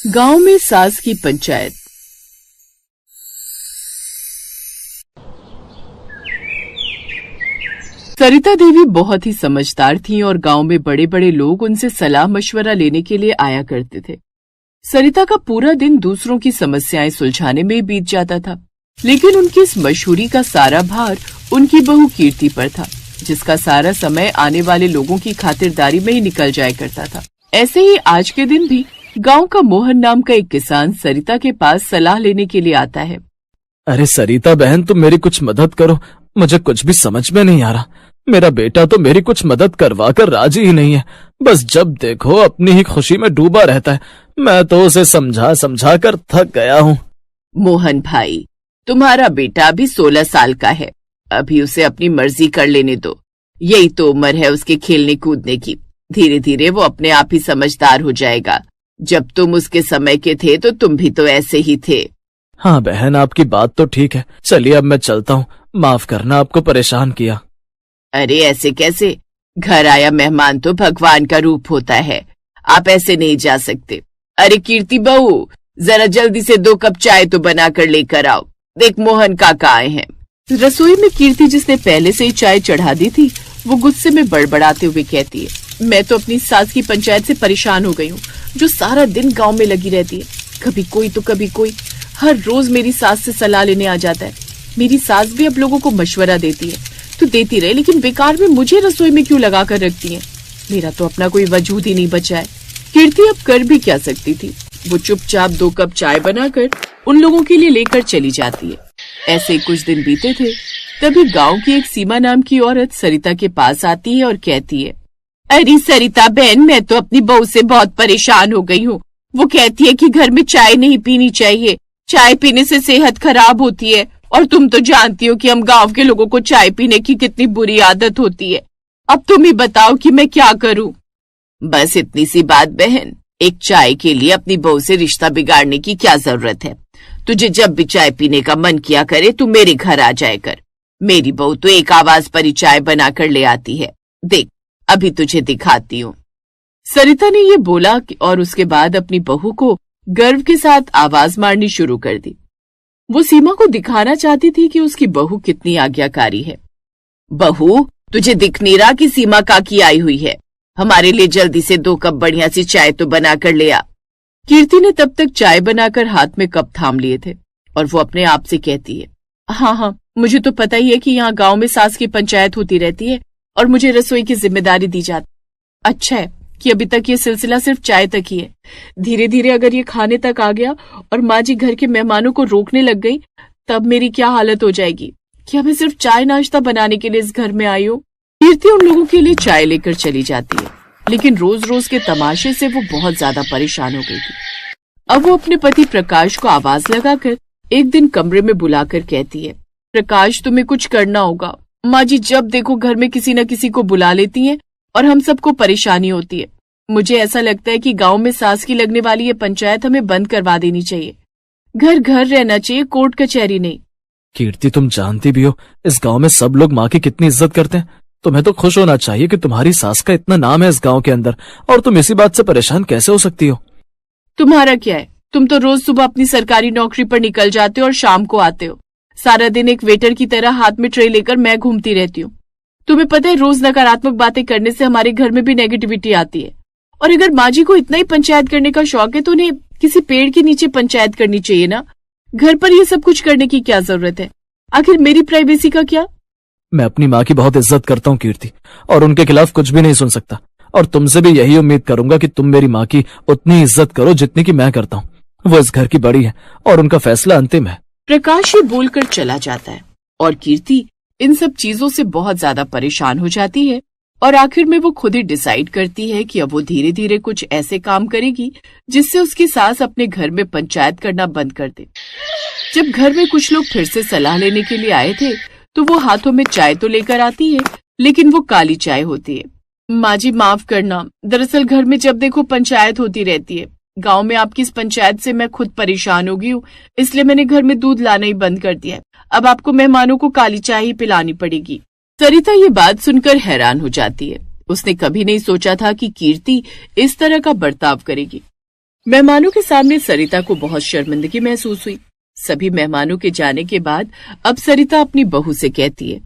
गांव में सास की पंचायत। सरिता देवी बहुत ही समझदार थीं और गांव में बड़े बड़े लोग उनसे सलाह मशवरा लेने के लिए आया करते थे। सरिता का पूरा दिन दूसरों की समस्याएं सुलझाने में बीत जाता था, लेकिन उनकी इस मशहूरी का सारा भार उनकी बहू कीर्ति पर था, जिसका सारा समय आने वाले लोगों की खातिरदारी में ही निकल जाया करता था। ऐसे ही आज के दिन भी गांव का मोहन नाम का एक किसान सरिता के पास सलाह लेने के लिए आता है। अरे सरिता बहन, तुम मेरी कुछ मदद करो, मुझे कुछ भी समझ में नहीं आ रहा। मेरा बेटा तो मेरी कुछ मदद करवा कर राजी ही नहीं है, बस जब देखो अपनी ही खुशी में डूबा रहता है। मैं तो उसे समझा समझा कर थक गया हूँ। मोहन भाई, तुम्हारा बेटा अभी 16 साल का है, अभी उसे अपनी मर्जी कर लेने दो। यही तो उम्र है उसके खेलने कूदने की। धीरे धीरे वो अपने आप ही समझदार हो जाएगा। जब तुम उसके समय के थे तो तुम भी तो ऐसे ही थे। हाँ बहन, आपकी बात तो ठीक है। चलिए अब मैं चलता हूँ, माफ करना आपको परेशान किया। अरे ऐसे कैसे? घर आया मेहमान तो भगवान का रूप होता है, आप ऐसे नहीं जा सकते। अरे कीर्ति बहू, जरा जल्दी से 2 कप चाय तो बना कर लेकर आओ। देख मोहन काका आए हैं। रसोई में कीर्ति, जिसने पहले से ही चाय चढ़ा दी थी, वो गुस्से में बड़बड़ाते हुए कहती है, मैं तो अपनी सास की पंचायत से परेशान हो गई हूँ, जो सारा दिन गांव में लगी रहती है। कभी कोई तो कभी कोई, हर रोज मेरी सास से सलाह लेने आ जाता है। मेरी सास भी अब लोगों को मशवरा देती है तो देती रहे, लेकिन बेकार में मुझे रसोई में क्यों लगा कर रखती है? मेरा तो अपना कोई वजूद ही नहीं बचा है। कीर्ति अब कर भी क्या सकती थी? वो चुपचाप 2 कप चाय बनाकर उन लोगों के लिए लेकर चली जाती है। ऐसे कुछ दिन बीते थे, तभी गांव की एक सीमा नाम की औरत सरिता के पास आती है और कहती है, अरे सरिता बहन, मैं तो अपनी बहू से बहुत परेशान हो गई हूँ। वो कहती है कि घर में चाय नहीं पीनी चाहिए, चाय पीने से सेहत खराब होती है, और तुम तो जानती हो कि हम गांव के लोगों को चाय पीने की कितनी बुरी आदत होती है। अब तुम ही बताओ कि मैं क्या करूं? बस इतनी सी बात बहन, एक चाय के लिए अपनी बहू से रिश्ता बिगाड़ने की क्या जरूरत है? तुझे जब भी चाय पीने का मन किया करे तू मेरे घर आ जाए कर। मेरी बहू तो एक आवाज पर ही चाय बना कर ले आती है। देख, अभी तुझे दिखाती हूँ। सरिता ने ये बोला और उसके बाद अपनी बहू को गर्व के साथ आवाज मारनी शुरू कर दी। वो सीमा को दिखाना चाहती थी कि उसकी बहू कितनी आज्ञाकारी है। बहू, तुझे दिख नहीं रहा कि सीमा काकी आई हुई है? हमारे लिए जल्दी से 2 कप बढ़िया सी चाय तो बना कर ले आ। कीर्ति ने तब तक चाय बनाकर हाथ में कप थाम लिए थे और वो अपने आप से कहती है, हाँ, मुझे तो पता ही है कि यहाँ गांव में सास की पंचायत होती रहती है और मुझे रसोई की जिम्मेदारी दी जाती। अच्छा है कि अभी तक ये सिलसिला सिर्फ चाय तक ही है। धीरे धीरे अगर ये खाने तक आ गया और माँ जी घर के मेहमानों को रोकने लग गई, तब मेरी क्या हालत हो जाएगी? क्या मैं सिर्फ चाय नाश्ता बनाने के लिए इस घर में आई हूँ? कीर्ति उन लोगों के लिए चाय लेकर चली जाती है, लेकिन रोज रोज के तमाशे से वो बहुत ज्यादा परेशान हो गई थी। अब वो अपने पति प्रकाश को आवाज लगाकर एक दिन कमरे में बुलाकर कहती है, प्रकाश, तुम्हें कुछ करना होगा। माँ जी जब देखो घर में किसी न किसी को बुला लेती हैं और हम सबको परेशानी होती है। मुझे ऐसा लगता है कि गांव में सास की लगने वाली ये पंचायत हमें बंद करवा देनी चाहिए। घर घर रहना चाहिए, कोर्ट कचहरी नहीं। कीर्ति, तुम जानती भी हो इस गांव में सब लोग माँ की कितनी इज्जत करते हैं। तुम्हें तो खुश होना चाहिए कि तुम्हारी सास का इतना नाम है इस गांव के अंदर, और तुम इसी बात से परेशान कैसे हो सकती हो? तुम्हारा क्या है? तुम तो रोज सुबह अपनी सरकारी नौकरी पर निकल जाते हो और शाम को आते हो। सारा दिन एक वेटर की तरह हाथ में ट्रे लेकर मैं घूमती रहती हूँ। तुम्हें पता है, रोज नकारात्मक बातें करने से हमारे घर में भी नेगेटिविटी आती है। और अगर माँ जी को इतना ही पंचायत करने का शौक है तो उन्हें किसी पेड़ के नीचे पंचायत करनी चाहिए ना। घर पर ये सब कुछ करने की क्या जरूरत है? आखिर मेरी प्राइवेसी का क्या? मैं अपनी माँ की बहुत इज्जत करता हूँ कीर्ति, और उनके खिलाफ कुछ भी नहीं सुन सकता। और तुमसे भी यही उम्मीद करूंगा कि तुम मेरी माँ की उतनी इज्जत करो जितनी की मैं करता हूँ। वो इस घर की बड़ी है और उनका फैसला अंतिम है। प्रकाश ये बोलकर चला जाता है और कीर्ति इन सब चीजों से बहुत ज्यादा परेशान हो जाती है और आखिर में वो खुद ही डिसाइड करती है कि अब वो धीरे धीरे कुछ ऐसे काम करेगी जिससे उसकी सास अपने घर में पंचायत करना बंद कर दे। जब घर में कुछ लोग फिर से सलाह लेने के लिए आए थे तो वो हाथों में चाय तो लेकर आती है, लेकिन वो काली चाय होती है। माँ जी माफ करना, दरअसल घर में जब देखो पंचायत होती रहती है। गांव में आपकी इस पंचायत से मैं खुद परेशान हो गई हूँ, इसलिए मैंने घर में दूध लाना ही बंद कर दिया है। अब आपको मेहमानों को काली चाय ही पिलानी पड़ेगी। सरिता ये बात सुनकर हैरान हो जाती है। उसने कभी नहीं सोचा था कि कीर्ति इस तरह का बर्ताव करेगी। मेहमानों के सामने सरिता को बहुत शर्मिंदगी महसूस हुई। सभी मेहमानों के जाने के बाद अब सरिता अपनी बहू से कहती है,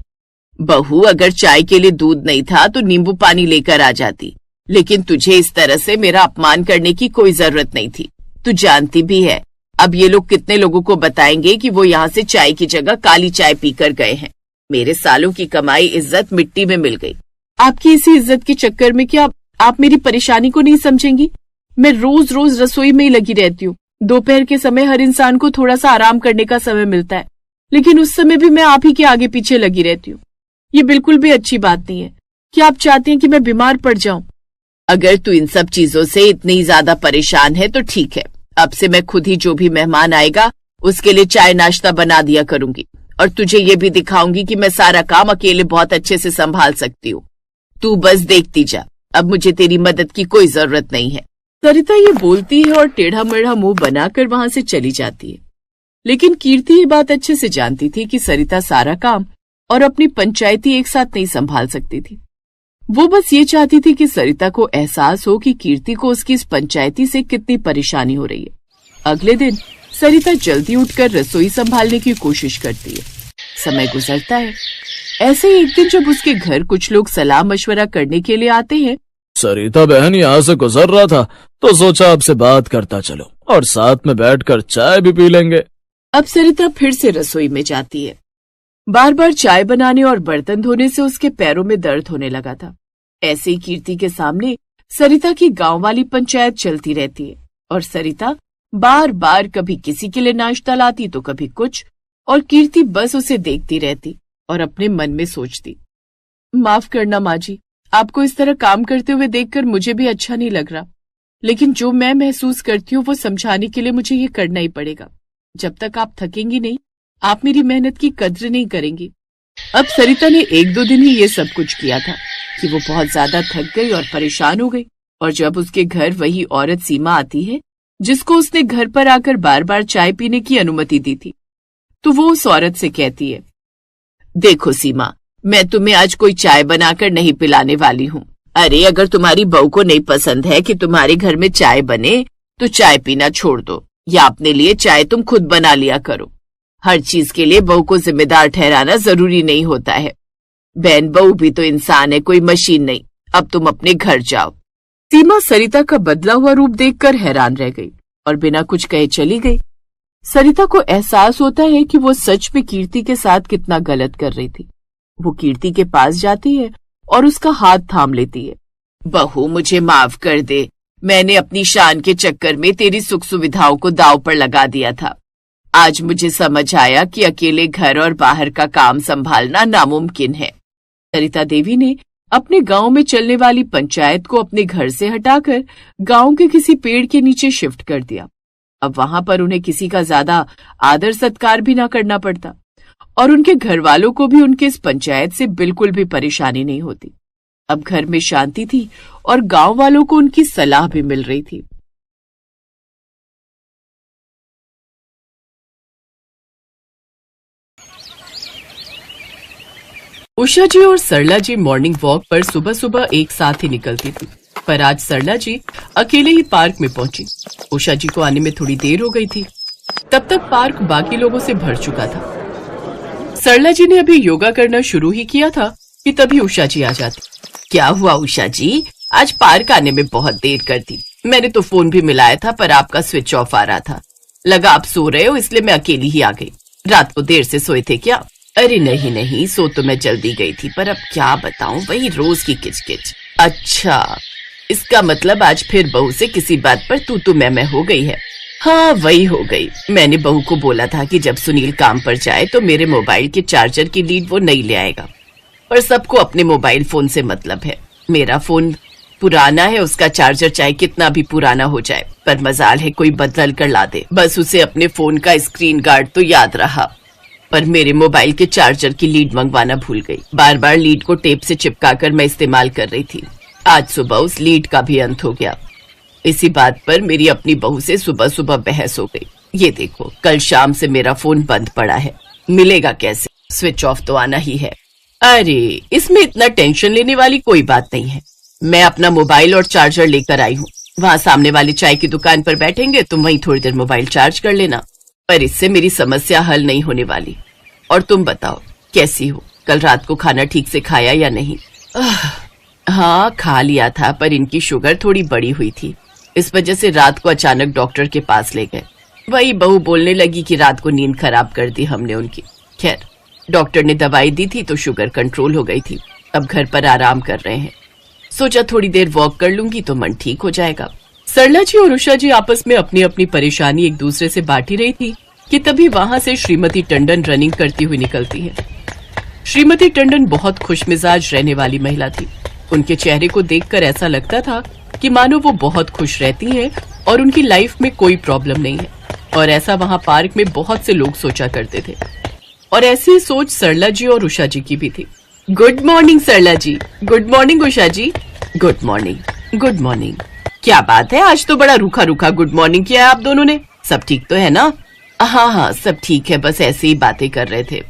बहू, अगर चाय के लिए दूध नहीं था तो नींबू पानी लेकर आ जाती, लेकिन तुझे इस तरह से मेरा अपमान करने की कोई जरूरत नहीं थी। तू जानती भी है अब ये लोग कितने लोगों को बताएंगे कि वो यहाँ से चाय की जगह काली चाय पीकर गए हैं। मेरे सालों की कमाई इज्जत मिट्टी में मिल गई। आपकी इसी इज्जत के चक्कर में क्या आप मेरी परेशानी को नहीं समझेंगी? मैं रोज रोज रसोई में ही लगी रहती हूँ। दोपहर के समय हर इंसान को थोड़ा सा आराम करने का समय मिलता है, लेकिन उस समय भी मैं आप ही के आगे पीछे लगी रहती हूँ। ये बिल्कुल भी अच्छी बात नहीं है। क्या आप चाहते हैं कि मैं बीमार पड़ जाऊं? अगर तू इन सब चीजों से इतनी ज्यादा परेशान है तो ठीक है, अब से मैं खुद ही जो भी मेहमान आएगा उसके लिए चाय नाश्ता बना दिया करूंगी, और तुझे ये भी दिखाऊंगी कि मैं सारा काम अकेले बहुत अच्छे से संभाल सकती हूँ। तू बस देखती जा, अब मुझे तेरी मदद की कोई जरूरत नहीं है। सरिता ये बोलती है और टेढ़ा मेढ़ा मुंह बनाकर वहां से चली जाती है। लेकिन कीर्ति ये बात अच्छे से जानती थी कि सरिता सारा काम और अपनी पंचायती एक साथ नहीं संभाल सकती थी। वो बस ये चाहती थी कि सरिता को एहसास हो कि कीर्ति को उसकी इस पंचायती से कितनी परेशानी हो रही है। अगले दिन सरिता जल्दी उठकर रसोई संभालने की कोशिश करती है। समय गुजरता है। ऐसे ही एक दिन जब उसके घर कुछ लोग सलाह मशवरा करने के लिए आते हैं। सरिता बहन यहाँ से गुजर रहा था तो सोचा आपसे बात करता चलो और साथ में बैठकर चाय भी पी लेंगे। अब सरिता फिर से रसोई में जाती है। बार बार चाय बनाने और बर्तन धोने से उसके पैरों में दर्द होने लगा था। ऐसे ही कीर्ति के सामने सरिता की गांव वाली पंचायत चलती रहती है और सरिता बार बार कभी किसी के लिए नाश्ता लाती तो कभी कुछ, और कीर्ति बस उसे देखती रहती और अपने मन में सोचती, माफ करना माँ जी, आपको इस तरह काम करते हुए देखकर मुझे भी अच्छा नहीं लग रहा, लेकिन जो मैं महसूस करती हूँ वो समझाने के लिए मुझे ये करना ही पड़ेगा। जब तक आप थकेंगी नहीं, आप मेरी मेहनत की कद्र नहीं करेंगी। अब सरिता ने 1-2 दिन ही ये सब कुछ किया था कि वो बहुत ज्यादा थक गई और परेशान हो गई। और जब उसके घर वही औरत सीमा आती है जिसको उसने घर पर आकर बार बार चाय पीने की अनुमति दी थी, तो वो उस औरत से कहती है, देखो सीमा, मैं तुम्हें आज कोई चाय बनाकर नहीं पिलाने वाली हूँ। अरे अगर तुम्हारी बहू को नहीं पसंद है कि तुम्हारे घर में चाय बने तो चाय पीना छोड़ दो, या अपने लिए चाय तुम खुद बना लिया करो। हर चीज के लिए बहू को जिम्मेदार ठहराना जरूरी नहीं होता है। बहन, बहू भी तो इंसान है, कोई मशीन नहीं। अब तुम अपने घर जाओ। सीमा सरिता का बदला हुआ रूप देखकर हैरान रह गई और बिना कुछ कहे चली गई। सरिता को एहसास होता है कि वो सच में कीर्ति के साथ कितना गलत कर रही थी। वो कीर्ति के पास जाती है और उसका हाथ थाम लेती है। बहू, मुझे माफ कर दे, मैंने अपनी शान के चक्कर में तेरी सुख सुविधाओं को दांव पर लगा दिया था। आज मुझे समझ आया कि अकेले घर और बाहर का काम संभालना नामुमकिन है। सरिता देवी ने अपने गांव में चलने वाली पंचायत को अपने घर से हटाकर गांव के किसी पेड़ के नीचे शिफ्ट कर दिया। अब वहां पर उन्हें किसी का ज्यादा आदर सत्कार भी ना करना पड़ता और उनके घर वालों को भी उनके इस पंचायत से बिल्कुल भी परेशानी नहीं होती। अब घर में शांति थी और गांव वालों को उनकी सलाह भी मिल रही थी। उषा जी और सरला जी मॉर्निंग वॉक पर सुबह सुबह एक साथ ही निकलती थी, पर आज सरला जी अकेले ही पार्क में पहुंची। उषा जी को आने में थोड़ी देर हो गई थी। तब तक पार्क बाकी लोगों से भर चुका था। सरला जी ने अभी योगा करना शुरू ही किया था कि तभी उषा जी आ जाती। क्या हुआ उषा जी, आज पार्क आने में बहुत देर कर दी। मैंने तो फोन भी मिलाया था पर आपका स्विच ऑफ आ रहा था। लगा आप सो रहे हो इसलिए मैं अकेली ही आ गई। रात को देर से सोए थे क्या? अरे नहीं नहीं, सो तो मैं जल्दी गई थी, पर अब क्या बताऊं, वही रोज की किचकिच। अच्छा, इसका मतलब आज फिर बहू से किसी बात पर तू मैं हो गई है। हाँ वही हो गई। मैंने बहू को बोला था कि जब सुनील काम पर जाए तो मेरे मोबाइल के चार्जर की लीड वो नहीं ले आएगा, पर सबको अपने मोबाइल फोन से मतलब है। मेरा फोन पुराना है, उसका चार्जर चाहे कितना भी पुराना हो जाए, पर मजाल है कोई बदल कर ला दे। बस उसे अपने फोन का स्क्रीन गार्ड तो याद रहा, पर मेरे मोबाइल के चार्जर की लीड मंगवाना भूल गई। बार बार लीड को टेप से चिपकाकर मैं इस्तेमाल कर रही थी। आज सुबह उस लीड का भी अंत हो गया। इसी बात पर मेरी अपनी बहू से सुबह सुबह बहस हो गई। ये देखो, कल शाम से मेरा फोन बंद पड़ा है, मिलेगा कैसे? स्विच ऑफ तो आना ही है। अरे इसमें इतना टेंशन लेने वाली कोई बात नहीं है। मैं अपना मोबाइल और चार्जर लेकर आई हूँ, वहां सामने वाली चाय की दुकान पर बैठेंगे, तुम वहीं थोड़ी देर मोबाइल चार्ज कर लेना। पर इससे मेरी समस्या हल नहीं होने वाली। और तुम बताओ कैसी हो? कल रात को खाना ठीक से खाया या नहीं? हाँ, खा लिया था, पर इनकी शुगर थोड़ी बड़ी हुई थी, इस वजह से रात को अचानक डॉक्टर के पास ले गए। वही बहू बोलने लगी कि रात को नींद खराब कर दी हमने उनकी। खैर, डॉक्टर ने दवाई दी थी तो शुगर कंट्रोल हो गई थी। अब घर पर आराम कर रहे हैं। सोचा थोड़ी देर वॉक कर लूंगी तो मन ठीक हो जाएगा। सरला जी और उषा जी आपस में अपनी अपनी परेशानी एक दूसरे से बांटी रही थी कि तभी वहां से श्रीमती टंडन रनिंग करती हुई निकलती है। श्रीमती टंडन बहुत खुशमिजाज रहने वाली महिला थी। उनके चेहरे को देखकर ऐसा लगता था कि मानो वो बहुत खुश रहती हैं और उनकी लाइफ में कोई प्रॉब्लम नहीं है। और ऐसा वहां पार्क में बहुत से लोग सोचा करते थे। और ऐसी सोच सरला जी और उषा जी की भी थी। Good morning Sarla ji. Good morning Usha ji. Good morning. Good morning. क्या बात है, आज तो बड़ा रूखा रूखा गुड मॉर्निंग किया है आप दोनों ने। सब ठीक तो है ना? हाँ हाँ, सब ठीक है, बस ऐसे ही बातें कर रहे थे।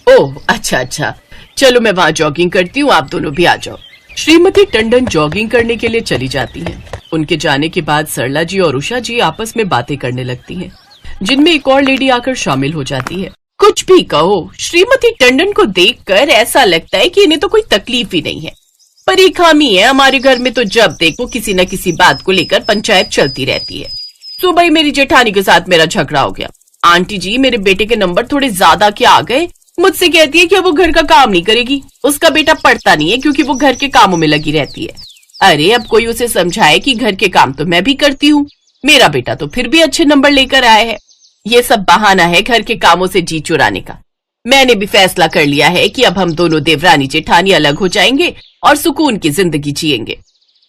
ओह अच्छा अच्छा, चलो मैं वहां जॉगिंग करती हूँ, आप दोनों भी आ जाओ। श्रीमती टंडन जॉगिंग करने के लिए चली जाती हैं। उनके जाने के बाद सरला जी और उषा जी आपस में बातें करने लगती हैं, जिनमें एक और लेडी आकर शामिल हो जाती है। कुछ भी कहो, श्रीमती टंडन को देखकर ऐसा लगता है कि इन्हें तो कोई तकलीफ ही नहीं है। पर एक खामी है हमारे घर में, तो जब देखो किसी न किसी बात को लेकर पंचायत चलती रहती है। सुबह ही मेरी जेठानी के साथ मेरा झगड़ा हो गया। आंटी जी, मेरे बेटे के नंबर थोड़े ज्यादा क्या आ गए। मुझसे कहती है कि वो घर का काम नहीं करेगी, उसका बेटा पढ़ता नहीं है क्योंकि वो घर के कामों में लगी रहती है। अरे अब कोई उसे समझाए कि घर के काम तो मैं भी करती हूँ, मेरा बेटा तो फिर भी अच्छे नंबर लेकर आया है। ये सब बहाना है घर के कामों से जी चुराने का। मैंने भी फैसला कर लिया है कि अब हम दोनों देवरानी जेठानी अलग हो जाएंगे और सुकून की जिंदगी जिएंगे।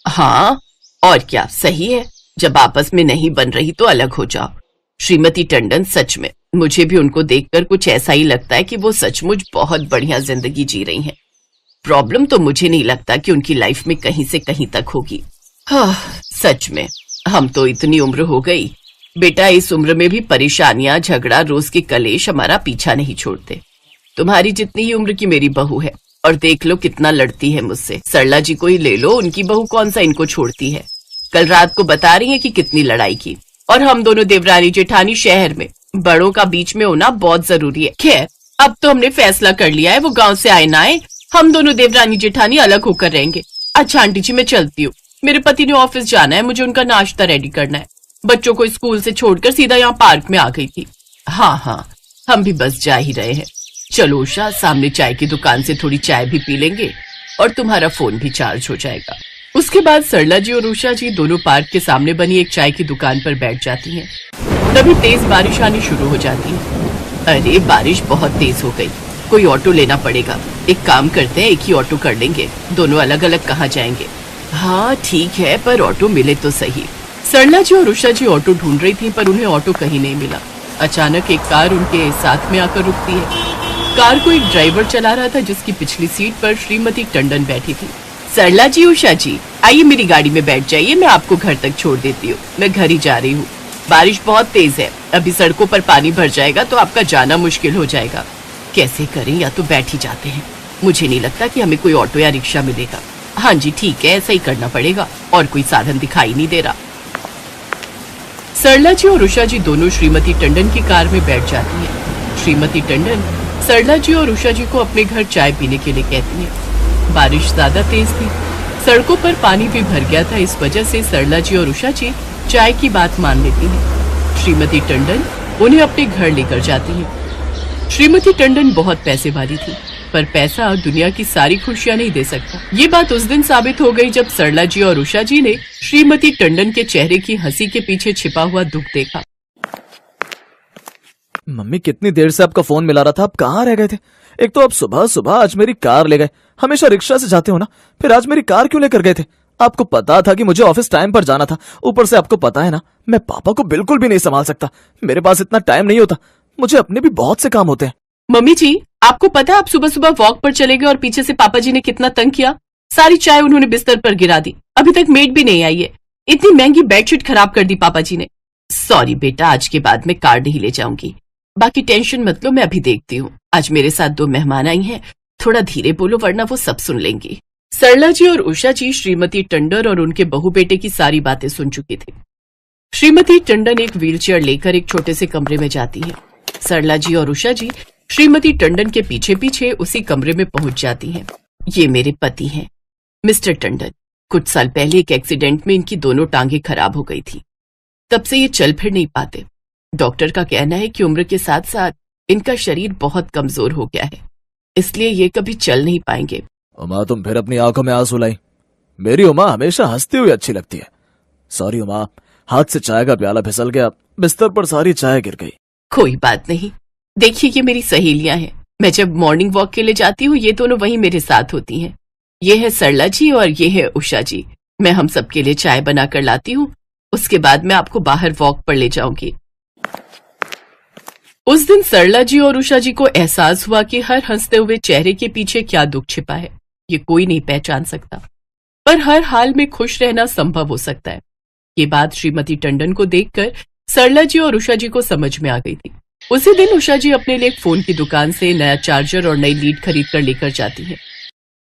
हाँ और क्या, सही है, जब आपस में नहीं बन रही तो अलग हो जाओ। श्रीमती टंडन, सच में मुझे भी उनको देखकर कुछ ऐसा ही लगता है कि वो सचमुच बहुत बढ़िया जिंदगी जी रही हैं। प्रॉब्लम तो मुझे नहीं लगता कि उनकी लाइफ में कहीं से कहीं तक होगी। हाँ, सच में हम तो इतनी उम्र हो गई बेटा, इस उम्र में भी परेशानियां, झगड़ा, रोज के कलेश हमारा पीछा नहीं छोड़ते। तुम्हारी जितनी ही उम्र की मेरी बहू है और देख लो कितना लड़ती है मुझसे। सरला जी को ही ले लो, उनकी बहू कौन सा इनको छोड़ती है। कल रात को बता रही है कि कितनी लड़ाई की। और हम दोनों देवरानी जेठानी शहर में, बड़ों का बीच में होना बहुत जरूरी है। खैर, अब तो हमने फैसला कर लिया है, वो गांव से आए ना आए, हम दोनों देवरानी जेठानी अलग होकर रहेंगे। अच्छा आंटी जी, मैं चलती हूँ, मेरे पति ने ऑफिस जाना है, मुझे उनका नाश्ता रेडी करना है। बच्चों को स्कूल से छोड़कर सीधा यहाँ पार्क में आ गई थी। हाँ हाँ, हम भी बस जा ही रहे हैं। चलो उषा, सामने चाय की दुकान से थोड़ी चाय भी पी लेंगे और तुम्हारा फोन भी चार्ज हो जाएगा। उसके बाद सरला जी और उषा जी दोनों पार्क के सामने बनी एक चाय की दुकान पर बैठ जाती हैं। तभी तेज बारिश आनी शुरू हो जाती है। अरे बारिश बहुत तेज हो गई, कोई ऑटो लेना पड़ेगा। एक काम करते हैं, एक ही ऑटो कर लेंगे, दोनों अलग अलग कहाँ जाएंगे। हाँ ठीक है, पर ऑटो मिले तो सही। सरला जी और उषा जी ऑटो ढूंढ रही थी, पर उन्हें ऑटो कहीं नहीं मिला। अचानक एक कार उनके साथ में आकर रुकती है। कार को एक ड्राइवर चला रहा था, जिसकी पिछली सीट पर श्रीमती टंडन बैठी थी। सरला जी, उषा जी, आइए मेरी गाड़ी में बैठ जाइए, मैं आपको घर तक छोड़ देती हूँ। मैं घर ही जा रही हूँ, बारिश बहुत तेज है, अभी सड़कों पर पानी भर जाएगा तो आपका जाना मुश्किल हो जाएगा। कैसे करें, या तो बैठ ही जाते हैं। मुझे नहीं लगता कि हमें कोई ऑटो या रिक्शा मिलेगा। हाँ जी ठीक है, ऐसा ही करना पड़ेगा, और कोई साधन दिखाई नहीं दे रहा। सरला जी और उषा जी दोनों श्रीमती टंडन की कार में बैठ जाती हैं। श्रीमती टंडन सरला जी और उषा जी को अपने घर चाय पीने के लिए कहती हैं। बारिश ज्यादा तेज थी, सड़कों पर पानी भी भर गया था, इस वजह से सरला जी और उषा जी चाय की बात मान लेती हैं। श्रीमती टंडन उन्हें अपने घर लेकर जाती हैं। श्रीमती टंडन बहुत पैसे वाली थी, पर पैसा दुनिया की सारी खुशियां नहीं दे सकता। ये बात उस दिन साबित हो गई जब सरला जी और उषा जी ने श्रीमती टंडन के चेहरे की हंसी के पीछे छिपा हुआ दुख देखा। मम्मी, कितनी देर से आपका फोन मिला रहा था, आप कहाँ रह गए थे? एक तो आप सुबह सुबह आज मेरी कार ले गए, हमेशा रिक्शा से जाते हो ना, फिर आज मेरी कार क्यों लेकर गए थे? आपको पता था कि मुझे ऑफिस टाइम पर जाना था, ऊपर से आपको पता है ना मैं पापा को बिल्कुल भी नहीं संभाल सकता, मेरे पास इतना टाइम नहीं होता, मुझे अपने भी बहुत से काम होते हैं। मम्मी जी, आपको पता है आप सुबह सुबह वॉक पर चले गए और पीछे से पापा जी ने कितना तंग किया। सारी चाय उन्होंने बिस्तर पर गिरा दी, अभी तक मेड भी नहीं आई है। इतनी महंगी बेडशीट खराब कर दी पापा जी ने। सॉरी बेटा, आज के बाद मैं कार नहीं ले जाऊंगी, बाकी टेंशन मत लो, मैं अभी देखती हूँ। आज मेरे साथ 2 मेहमान आई हैं, थोड़ा धीरे बोलो वरना वो सब सुन लेंगी। सरला जी और उषा जी श्रीमती टंडन और उनके बहू बेटे की सारी बातें सुन चुकी थी। श्रीमती टंडन एक व्हीलचेयर लेकर एक छोटे से कमरे में जाती है। सरला जी और उषा जी श्रीमती टंडन के पीछे पीछे उसी कमरे में पहुंच जाती हैं। ये मेरे पति हैं, मिस्टर टंडन। कुछ साल पहले एक एक्सीडेंट में इनकी दोनों टांगें खराब हो गई थी। तब से ये चल फिर नहीं पाते। डॉक्टर का कहना है कि उम्र के साथ साथ इनका शरीर बहुत कमजोर हो गया है, इसलिए ये कभी चल नहीं पाएंगे। उमा, तुम फिर अपनी आंखों में आंसू लाई। मेरी उमा हमेशा हंसती हुई अच्छी लगती है। सॉरी उमा, हाथ से चाय का प्याला फिसल गया, बिस्तर पर सारी चाय गिर गई। कोई बात नहीं। देखिए, ये मेरी सहेलियां हैं। मैं जब मॉर्निंग वॉक के लिए जाती हूँ ये दोनों वहीं मेरे साथ होती हैं। ये है सरला जी और ये है उषा जी। मैं हम सबके लिए चाय बनाकर लाती हूँ, उसके बाद मैं आपको बाहर वॉक पर ले जाऊंगी। उस दिन सरला जी और उषा जी को एहसास हुआ कि हर हंसते हुए चेहरे के पीछे क्या दुख छिपा है, ये कोई नहीं पहचान सकता, पर हर हाल में खुश रहना संभव हो सकता है। ये बात श्रीमती टंडन को देखकर सरला जी और उषा जी को समझ में आ गई थी। उसी दिन उषा जी अपने लिए एक फोन की दुकान से नया चार्जर और नई लीड खरीद कर लेकर जाती है।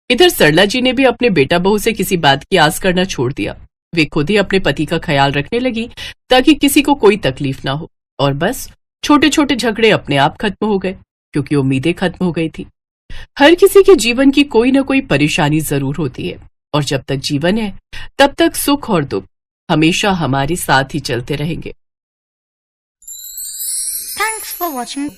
इधर सरला जी ने भी अपने बेटा बहू से किसी बात की आस करना छोड़ दिया। वे खुद ही अपने पति का ख्याल रखने लगी ताकि किसी को कोई तकलीफ ना हो, और बस छोटे छोटे झगड़े अपने आप खत्म हो गए, क्योंकि उम्मीदें खत्म हो गई थी। हर किसी के जीवन की कोई ना कोई परेशानी जरूर होती है, और जब तक जीवन है तब तक सुख और दुख हमेशा हमारे साथ ही चलते रहेंगे। Thanks for watching.